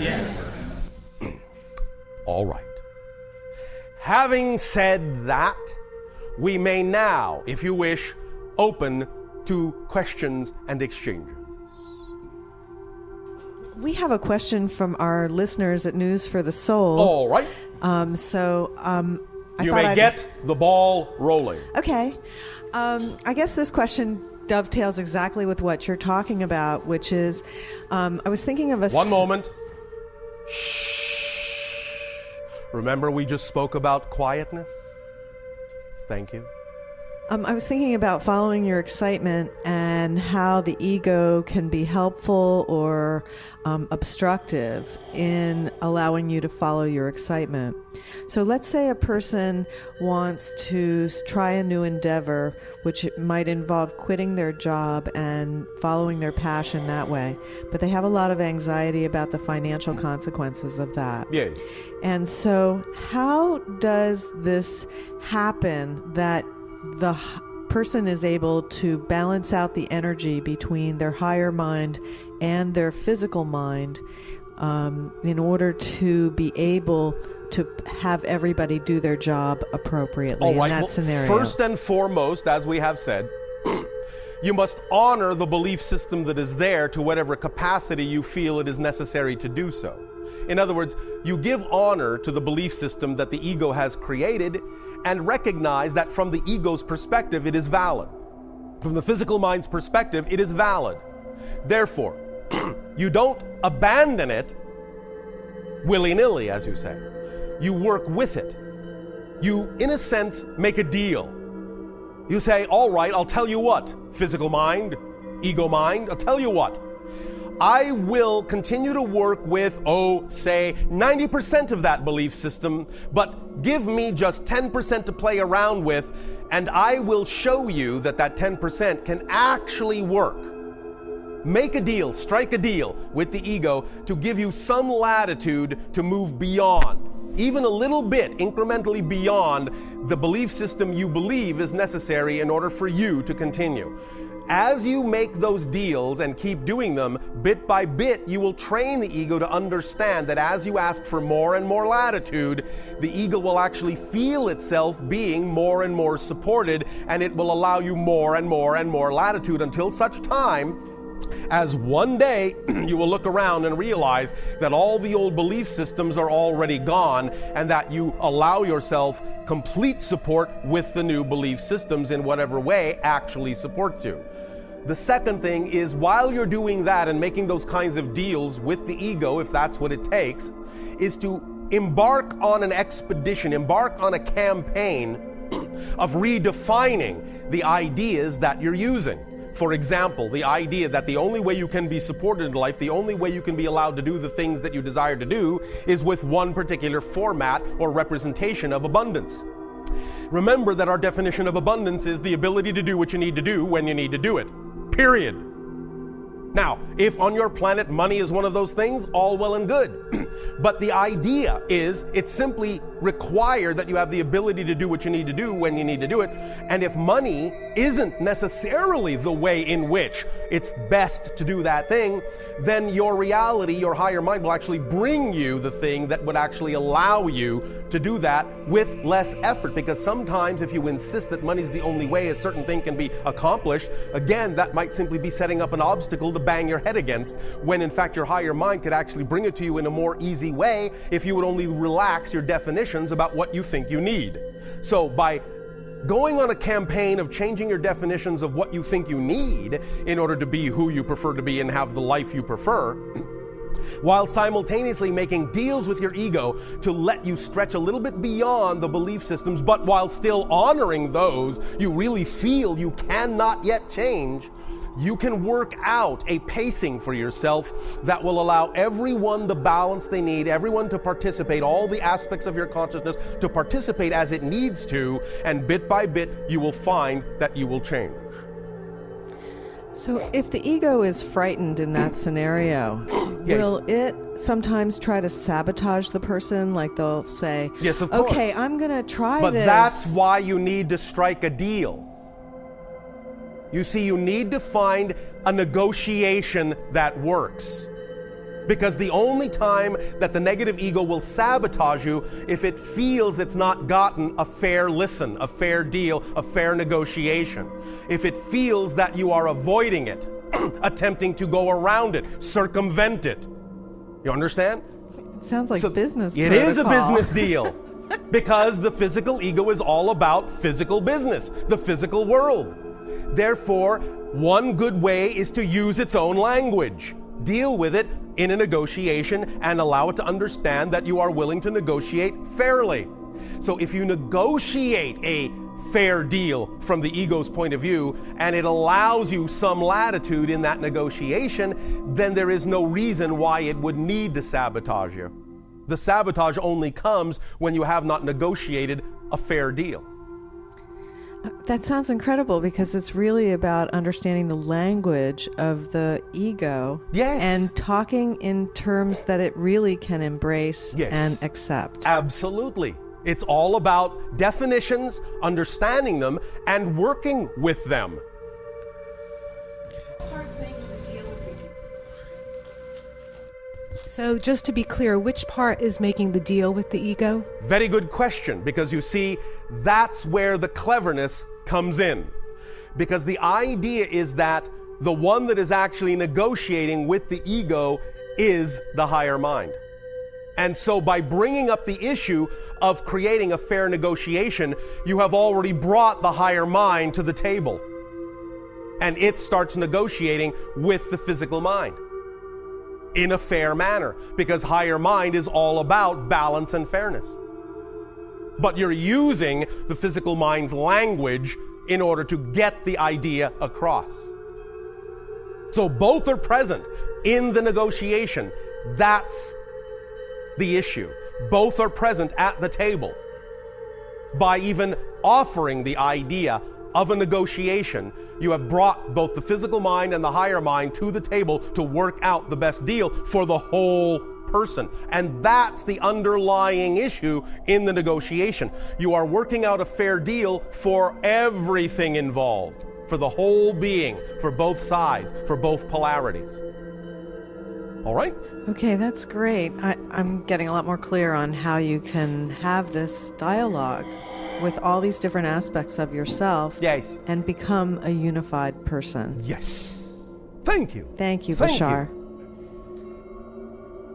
Yes. All right. Having said that, we may now, if you wish, open to questions and exchanges. We have a question from our listeners at News for the Soul. All right. I you thought may get the ball rolling. Okay. I guess this question dovetails exactly with what you're talking about, which is, I was thinking of a... One moment. Shh. Remember we just spoke about quietness? Thank you. I was thinking about following your excitement and how the ego can be helpful or obstructive in allowing you to follow your excitement. So let's say a person wants to try a new endeavor, which might involve quitting their job and following their passion that way, but they have a lot of anxiety about the financial consequences of that. Yes. And so how does this happen that the person is able to balance out the energy between their higher mind and their physical mind in order to be able to have everybody do their job appropriately in that scenario? First and foremost, as we have said, you must honor the belief system that is there to whatever capacity you feel it is necessary to do so. In other words, you give honor to the belief system that the ego has created and recognize that from the ego's perspective, it is valid. From the physical mind's perspective, it is valid. Therefore, you don't abandon it willy-nilly, as you say. You work with it. You, in a sense, make a deal. You say, all right, I'll tell you what, physical mind, ego mind, I'll tell you what. I will continue to work with, say, 90% of that belief system, but give me just 10% to play around with, and I will show you that that 10% can actually work. Make a deal, strike a deal with the ego to give you some latitude to move beyond, even a little bit, incrementally beyond the belief system you believe is necessary in order for you to continue. As you make those deals and keep doing them, bit by bit, you will train the ego to understand that as you ask for more and more latitude, the ego will actually feel itself being more and more supported, and it will allow you more and more and more latitude until such time as one day you will look around and realize that all the old belief systems are already gone and that you allow yourself complete support with the new belief systems in whatever way actually supports you. The second thing is, while you're doing that and making those kinds of deals with the ego, if that's what it takes, is to embark on an expedition, embark on a campaign of redefining the ideas that you're using. For example, the idea that the only way you can be supported in life, the only way you can be allowed to do the things that you desire to do, is with one particular format or representation of abundance. Remember that our definition of abundance is the ability to do what you need to do when you need to do it. Period. Now, if on your planet money is one of those things, all well and good. But the idea is it's simply required that you have the ability to do what you need to do when you need to do it. And if money isn't necessarily the way in which it's best to do that thing, then your reality, your higher mind will actually bring you the thing that would actually allow you to do that with less effort. Because sometimes if you insist that money's the only way a certain thing can be accomplished, again, that might simply be setting up an obstacle to bang your head against, when in fact your higher mind could actually bring it to you in a more easy way if you would only relax your definitions about what you think you need. So by going on a campaign of changing your definitions of what you think you need in order to be who you prefer to be and have the life you prefer, while simultaneously making deals with your ego to let you stretch a little bit beyond the belief systems, but while still honoring those you really feel you cannot yet change, you can work out a pacing for yourself that will allow everyone the balance they need, everyone to participate, all the aspects of your consciousness to participate as it needs to, and bit by bit you will find that you will change. So if the ego is frightened in that scenario, yes, will it sometimes try to sabotage the person? Like they'll say, yes, of course. Okay, I'm going to try but this. But that's why you need to strike a deal. You see, you need to find a negotiation that works. Because the only time that the negative ego will sabotage you if it feels it's not gotten a fair listen, a fair deal, a fair negotiation. If it feels that you are avoiding it, attempting to go around it, circumvent it. You understand? It sounds like business It protocol. is a business deal. Because the physical ego is all about physical business, the physical world. Therefore, one good way is to use its own language. Deal with it in a negotiation and allow it to understand that you are willing to negotiate fairly. So if you negotiate a fair deal from the ego's point of view and it allows you some latitude in that negotiation, then there is no reason why it would need to sabotage you. The sabotage only comes when you have not negotiated a fair deal. That sounds incredible because it's really about understanding the language of the ego. Yes. And talking in terms that it really can embrace and accept. Absolutely. It's all about definitions, understanding them, and working with them. So just to be clear, which part is making the deal with the ego? Very good question, because you see, that's where the cleverness comes in. Because the idea is that the one that is actually negotiating with the ego is the higher mind. And so by bringing up the issue of creating a fair negotiation, you have already brought the higher mind to the table. And it starts negotiating with the physical mind in a fair manner, because higher mind is all about balance and fairness. But you're using the physical mind's language in order to get the idea across. So both are present in the negotiation. That's the issue. Both are present at the table. By even offering the idea of a negotiation, you have brought both the physical mind and the higher mind to the table to work out the best deal for the whole person. And that's the underlying issue in the negotiation. You are working out a fair deal for everything involved, for the whole being, for both sides, for both polarities. All right? Okay, that's great. I'm getting a lot more clear on how you can have this dialogue with all these different aspects of yourself. Yes. And become a unified person. Yes. Thank you. Thank you, Thank Bashar.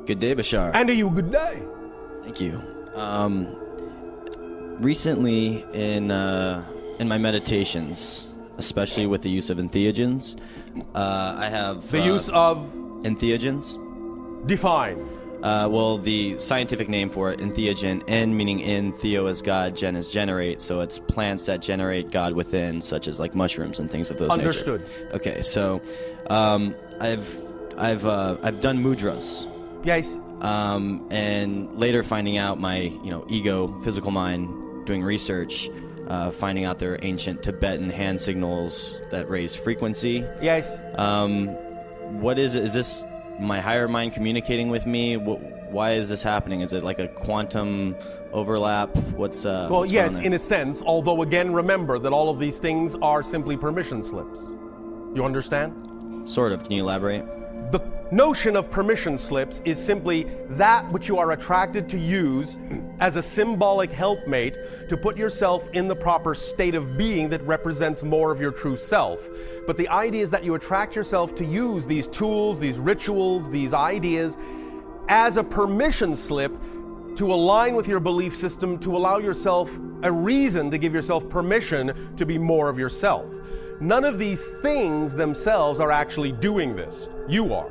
Good day, Bashar. And to you, good day. Thank you. Recently in my meditations, especially with the use of entheogens, I have... The use of... Entheogens. Define. Well, the scientific name for it, entheogen, en meaning in, theo is God, gen is generate, so it's plants that generate God within, such as like mushrooms and things of those Understood. nature. Okay, so I've done mudras. Yes. And later finding out my ego, physical mind, doing research, finding out there are ancient Tibetan hand signals that raise frequency. Yes. What is it? Is this my higher mind communicating with me? Why is this happening? Is it like a quantum overlap? What's well, yes, in a sense, although again, remember that all of these things are simply permission slips. You understand? Sort of. Can you elaborate? The notion of permission slips is simply that which you are attracted to use as a symbolic helpmate to put yourself in the proper state of being that represents more of your true self. But the idea is that you attract yourself to use these tools, these rituals, these ideas as a permission slip to align with your belief system, to allow yourself a reason to give yourself permission to be more of yourself. None of these things themselves are actually doing this. You are.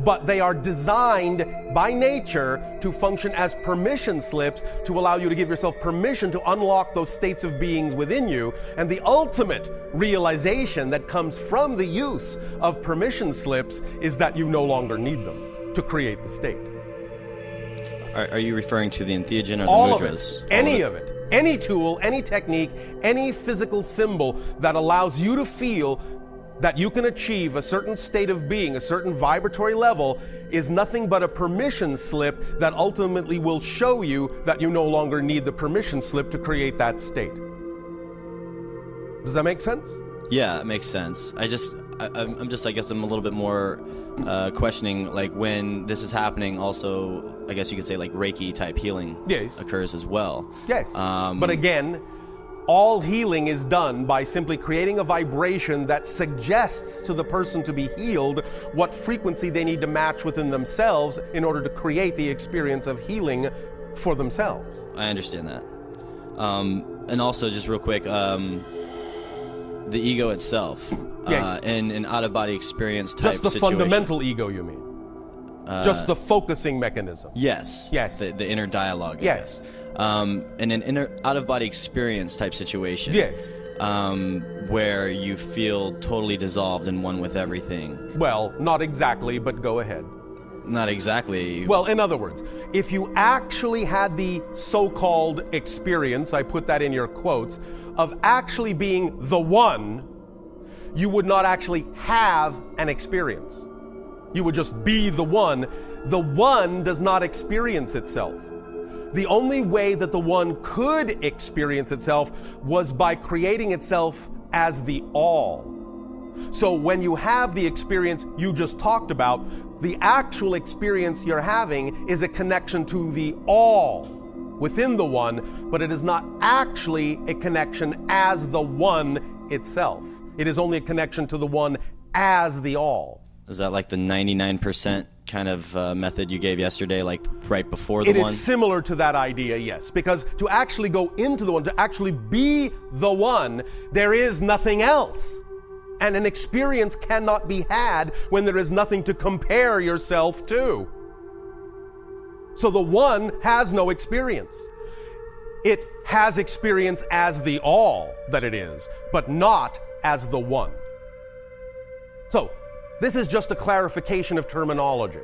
But they are designed by nature to function as permission slips to allow you to give yourself permission to unlock those states of beings within you. And the ultimate realization that comes from the use of permission slips is that you no longer need them to create the state. Are you referring to the entheogen or the All mudras? of it. Any of it. Any tool, any technique, any physical symbol that allows you to feel that you can achieve a certain state of being, a certain vibratory level, is nothing but a permission slip that ultimately will show you that you no longer need the permission slip to create that state. Does that make sense? Yeah, it makes sense. I'm just, I guess I'm a little bit more questioning, like, when this is happening, also, I guess you could say, like, Reiki type healing occurs as well. Yes. But again, all healing is done by simply creating a vibration that suggests to the person to be healed what frequency they need to match within themselves in order to create the experience of healing for themselves. I understand that. And also, just real quick, the ego itself, in an out-of-body experience type situation. Just the fundamental ego, you mean? Just the focusing mechanism? Yes. Yes. The inner dialogue, I yes. guess. In an out-of-body experience type situation. Yes. Where you feel totally dissolved and one with everything. Well, not exactly, but go ahead. Not exactly. Well, in other words, if you actually had the so-called experience, I put that in your quotes, of actually being the one, you would not actually have an experience. You would just be the one. The one does not experience itself. The only way that the one could experience itself was by creating itself as the all. So when you have the experience you just talked about, the actual experience you're having is a connection to the all within the one, but it is not actually a connection as the one itself. It is only a connection to the one as the all. Is that like the 99% kind of method you gave yesterday, like right before the one? It is similar to that idea, yes. Because to actually go into the one, to actually be the one, there is nothing else. And an experience cannot be had when there is nothing to compare yourself to. So the one has no experience. It has experience as the all that it is, but not as the one. So, this is just a clarification of terminology.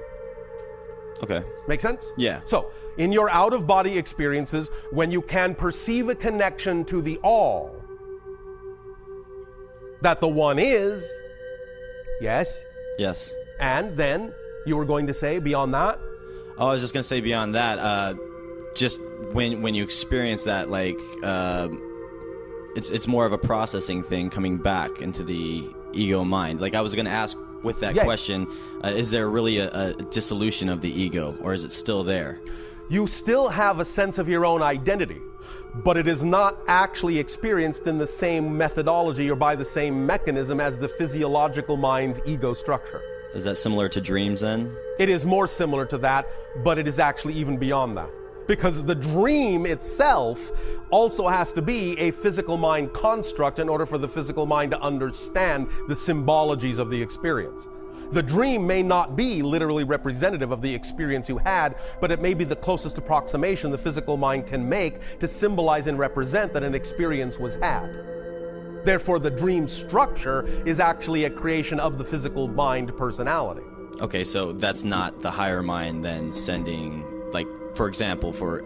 Okay. Make sense? Yeah. So, in your out-of-body experiences, when you can perceive a connection to the all, that the one is, yes? Yes. And then, you were going to say, beyond that? Oh, I was just going to say beyond that, just when you experience that, like, it's more of a processing thing coming back into the ego mind. Like, I was going to ask with that question, is there really a dissolution of the ego, or is it still there? You still have a sense of your own identity, but it is not actually experienced in the same methodology or by the same mechanism as the physiological mind's ego structure. Is that similar to dreams then? It is more similar to that, but it is actually even beyond that. Because the dream itself also has to be a physical mind construct in order for the physical mind to understand the symbologies of the experience. The dream may not be literally representative of the experience you had, but it may be the closest approximation the physical mind can make to symbolize and represent that an experience was had. Therefore, the dream structure is actually a creation of the physical mind personality. Okay, so that's not the higher mind then sending, like, for example, for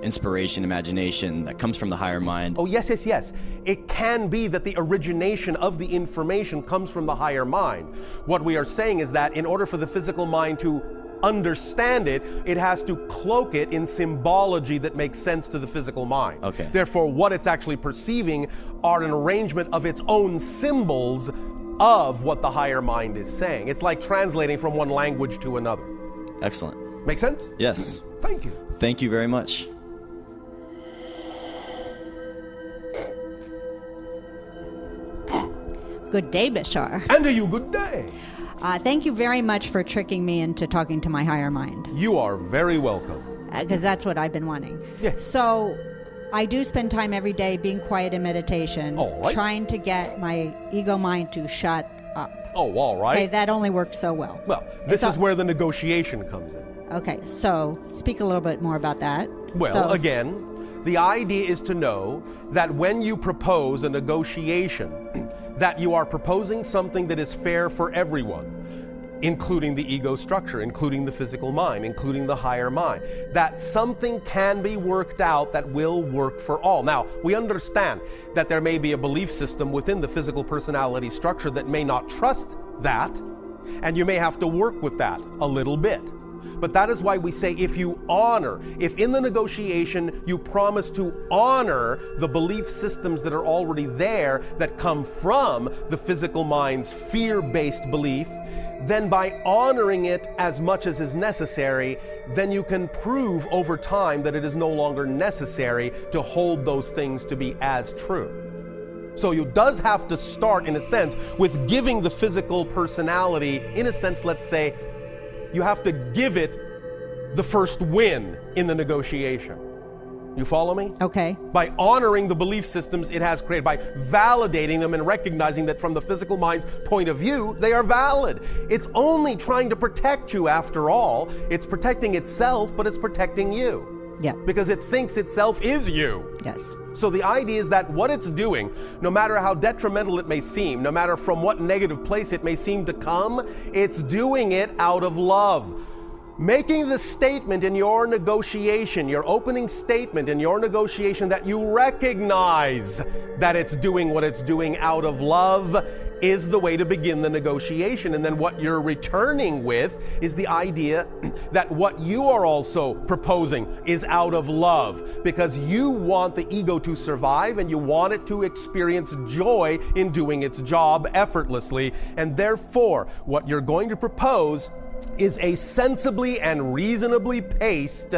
inspiration, imagination that comes from the higher mind. Oh, yes, yes, yes. It can be that the origination of the information comes from the higher mind. What we are saying is that in order for the physical mind to understand it, it has to cloak it in symbology that makes sense to the physical mind. Okay. Therefore, what it's actually perceiving are an arrangement of its own symbols of what the higher mind is saying. It's like translating from one language to another. Excellent. Make sense? Yes. Thank you. Thank you very much. Good day, Bashar. And to you, good day. Thank you very much for tricking me into talking to my higher mind. You are very welcome. Because that's what I've been wanting. Yes. So, I do spend time every day being quiet in meditation, all right, trying to get my ego mind to shut up. Oh, all right. Okay, that only works so well. Well, this is where the negotiation comes in. Okay, so speak a little bit more about that. Well, again, the idea is to know that when you propose a negotiation, that you are proposing something that is fair for everyone, including the ego structure, including the physical mind, including the higher mind. That something can be worked out that will work for all. Now, we understand that there may be a belief system within the physical personality structure that may not trust that, and you may have to work with that a little bit. But that is why we say if in the negotiation you promise to honor the belief systems that are already there that come from the physical mind's fear-based belief, then by honoring it as much as is necessary, then you can prove over time that it is no longer necessary to hold those things to be as true. So you does have to start, in a sense, with giving the physical personality, in a sense, let's say, you have to give it the first win in the negotiation. You follow me? Okay. By honoring the belief systems it has created, by validating them and recognizing that from the physical mind's point of view, they are valid. It's only trying to protect you after all. It's protecting itself, but it's protecting you. Yeah. Because it thinks itself is you. Yes. So the idea is that what it's doing, no matter how detrimental it may seem, no matter from what negative place it may seem to come, it's doing it out of love. Making the statement in your negotiation, your opening statement in your negotiation, that you recognize that it's doing what it's doing out of love is the way to begin the negotiation. And then what you're returning with is the idea that what you are also proposing is out of love, because you want the ego to survive and you want it to experience joy in doing its job effortlessly. And therefore, what you're going to propose is a sensibly and reasonably paced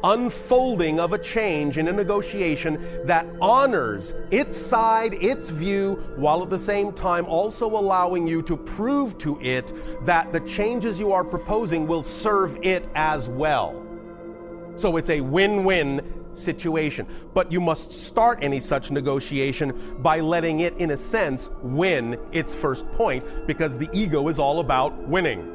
unfolding of a change in a negotiation that honors its side, its view, while at the same time also allowing you to prove to it that the changes you are proposing will serve it as well. So it's a win-win situation. But you must start any such negotiation by letting it, in a sense, win its first point, because the ego is all about winning.